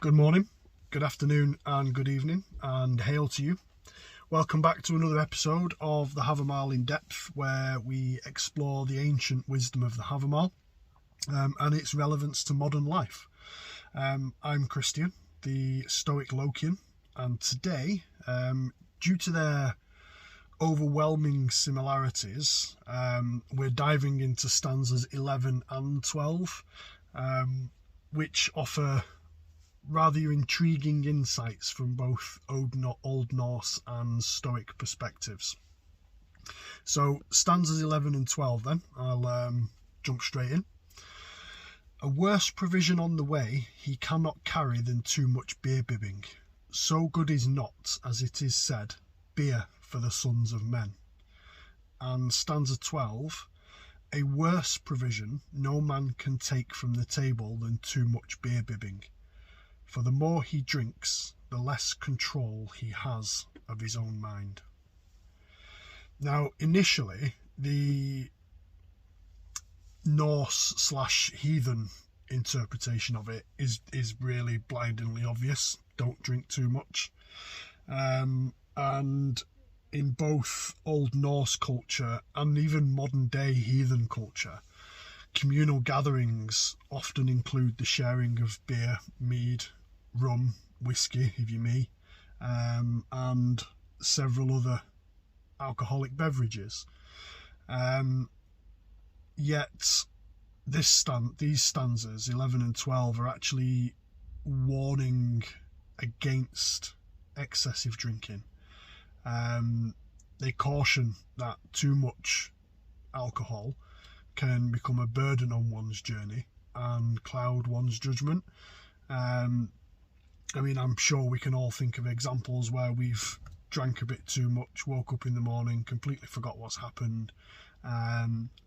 Good morning, good afternoon and good evening, and hail to you. Welcome back to another episode of the Havamal In Depth, where we explore the ancient wisdom of the Havamal and its relevance to modern life. I'm Christian, the Stoic Lokian, and today, due to their overwhelming similarities, we're diving into stanzas 11 and 12, which offer rather intriguing insights from both Old Norse and Stoic perspectives. So stanzas 11 and 12 then, I'll jump straight in. A worse provision on the way he cannot carry than too much beer-bibbing. So good is not, as it is said, beer for the sons of men. And stanza 12, a worse provision no man can take from the table than too much beer-bibbing. For the more he drinks, the less control he has of his own mind. Now, initially, the Norse/heathen interpretation of it is really blindingly obvious. Don't drink too much. And in both Old Norse culture and even modern day heathen culture, communal gatherings often include the sharing of beer, mead, rum, whiskey, if you may, and several other alcoholic beverages. Yet these stanzas 11 and 12 are actually warning against excessive drinking. They caution that too much alcohol can become a burden on one's journey and cloud one's judgement. I'm sure we can all think of examples where we've drank a bit too much, woke up in the morning, completely forgot what's happened,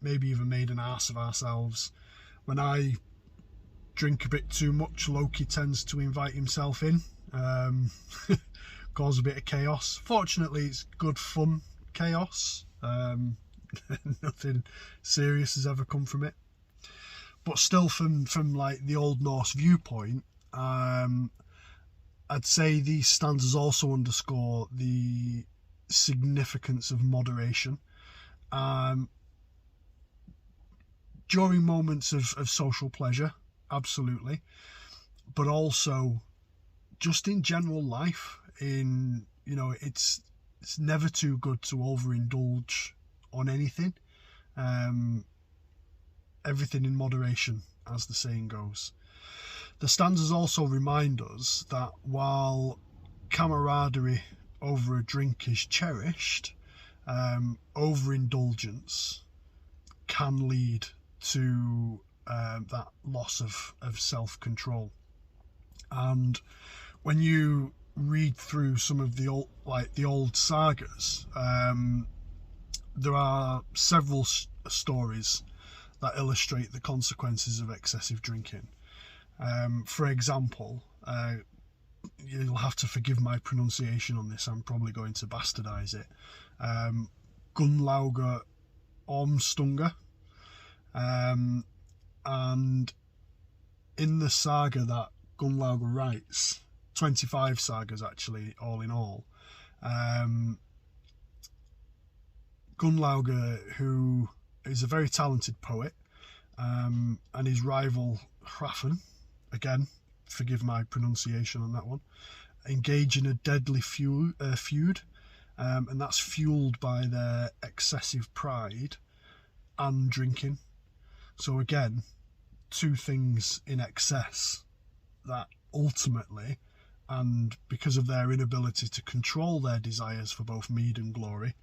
maybe even made an arse of ourselves. When I drink a bit too much, Loki tends to invite himself in, cause a bit of chaos. Fortunately, it's good fun chaos. Nothing serious has ever come from it. But still, from like the Old Norse viewpoint, I'd say these stanzas also underscore the significance of moderation. During moments of social pleasure, absolutely, but also just in general life. It's never too good to overindulge on anything. Everything in moderation, as the saying goes. The stanzas also remind us that while camaraderie over a drink is cherished, overindulgence can lead to that loss of self-control. And when you read through some of the old sagas, there are several stories that illustrate the consequences of excessive drinking. For example, you'll have to forgive my pronunciation on this, I'm probably going to bastardize it. Gunnlaugr Ormstunga. And in the saga that Gunnlaugr writes, 25 sagas actually, all in all, Gunnlaugr, who is a very talented poet, and his rival Hrafn, again, forgive my pronunciation on that one, engage in a deadly feud, and that's fueled by their excessive pride and drinking. So again, two things in excess that ultimately, and because of their inability to control their desires for both meed and glory,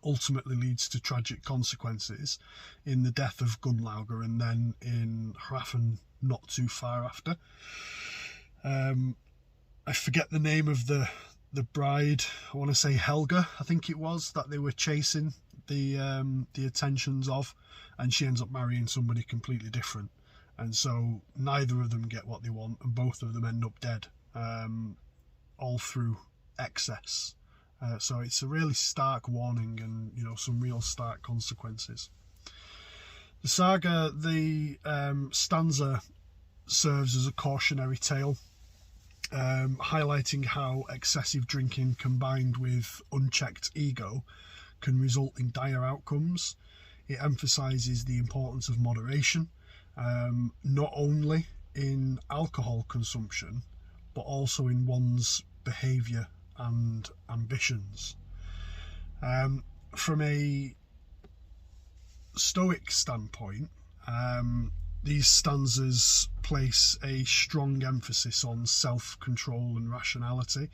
ultimately leads to tragic consequences in the death of Gunnlaugr and then in Hrafn not too far after. I forget the name of the bride. I want to say Helga, I think it was, that they were chasing the attentions of, and she ends up marrying somebody completely different, and so neither of them get what they want and both of them end up dead, all through excess. So it's a really stark warning and some real stark consequences. The saga, the stanza serves as a cautionary tale highlighting how excessive drinking combined with unchecked ego can result in dire outcomes. It emphasises the importance of moderation, not only in alcohol consumption, but also in one's behaviour and ambitions. From a Stoic standpoint, these stanzas place a strong emphasis on self-control and rationality,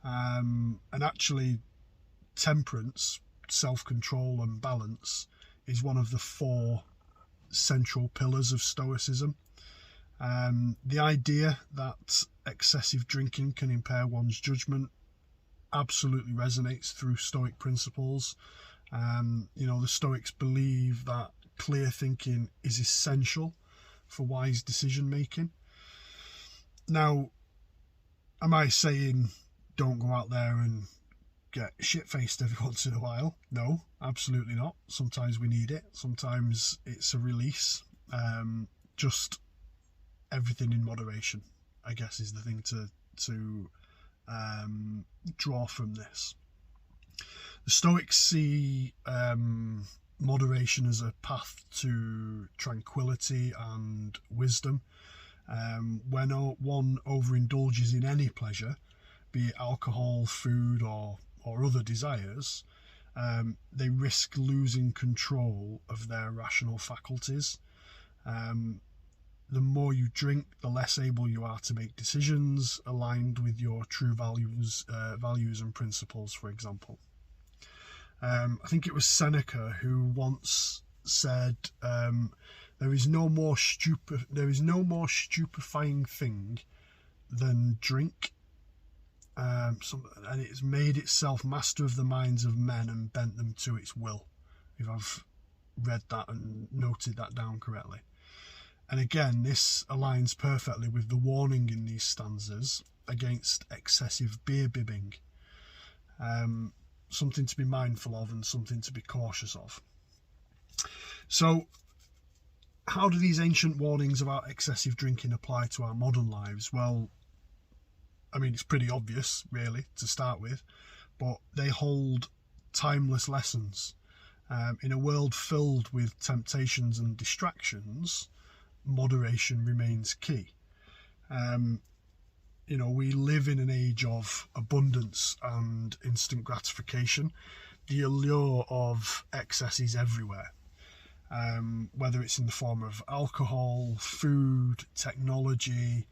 and actually temperance, self-control and balance is one of the 4 central pillars of Stoicism. The idea that excessive drinking can impair one's judgement absolutely resonates through Stoic principles. The Stoics believe that clear thinking is essential for wise decision making. Now, am I saying don't go out there and get shit-faced every once in a while? No, absolutely not. Sometimes we need it. Sometimes it's a release. Just everything in moderation, I guess, is the thing to draw from this. The Stoics see moderation as a path to tranquillity and wisdom. When one overindulges in any pleasure, be it alcohol, food, or other desires, they risk losing control of their rational faculties. The more you drink, the less able you are to make decisions aligned with your true values and principles, for example. I think it was Seneca who once said, there is no more stupefying thing than drink, and it has made itself master of the minds of men and bent them to its will, if I've read that and noted that down correctly. And again, this aligns perfectly with the warning in these stanzas against excessive beer-bibbing. Something to be mindful of and something to be cautious of. So, how do these ancient warnings about excessive drinking apply to our modern lives? Well, I mean, it's pretty obvious, really, to start with, but they hold timeless lessons. In a world filled with temptations and distractions, moderation remains key. We live in an age of abundance and instant gratification. The allure of excess is everywhere, whether it's in the form of alcohol, food, technology,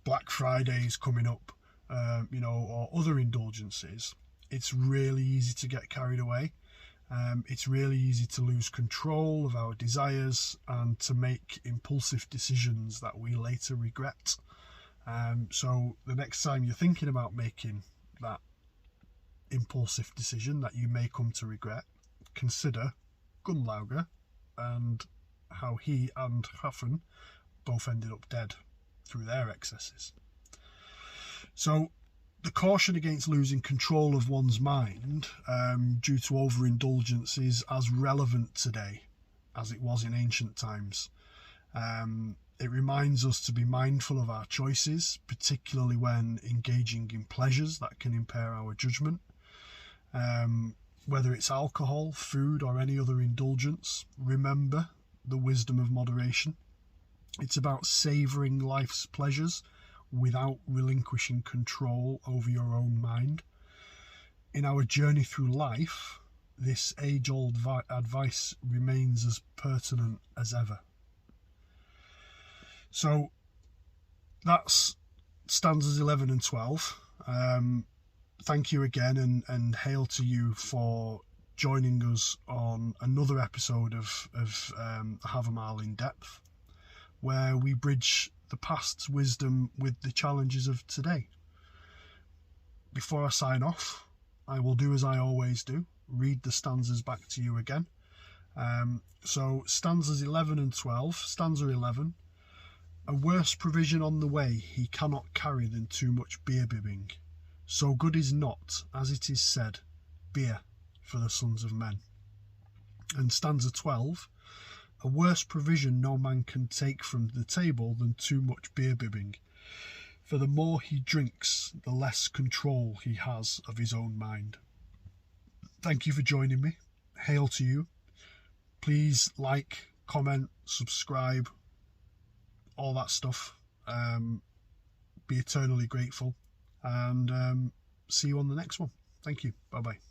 Black Friday's coming up, or other indulgences. It's really easy to get carried away. It's really easy to lose control of our desires and to make impulsive decisions that we later regret. So the next time you're thinking about making that impulsive decision that you may come to regret, consider Gunnlaugr and how he and Hrafn both ended up dead through their excesses. So the caution against losing control of one's mind due to overindulgence is as relevant today as it was in ancient times. It reminds us to be mindful of our choices, particularly when engaging in pleasures that can impair our judgment. Whether it's alcohol, food, or any other indulgence, remember the wisdom of moderation. It's about savouring life's pleasures without relinquishing control over your own mind. In our journey through life, this age-old advice remains as pertinent as ever. So that's stanzas 11 and 12. Thank you again, and hail to you for joining us on another episode of Havamal In Depth, where we bridge the past's wisdom with the challenges of today. Before I sign off, I will do as I always do, read the stanzas back to you again. So stanzas 11 and 12. Stanza 11. A worse provision on the way he cannot carry than too much beer-bibbing. So good is not, as it is said, beer for the sons of men. And stanza 12. A worse provision no man can take from the table than too much beer-bibbing. For the more he drinks, the less control he has of his own mind. Thank you for joining me. Hail to you. Please like, comment, subscribe, all that stuff. Be eternally grateful, and see you on the next one. Thank you. Bye bye.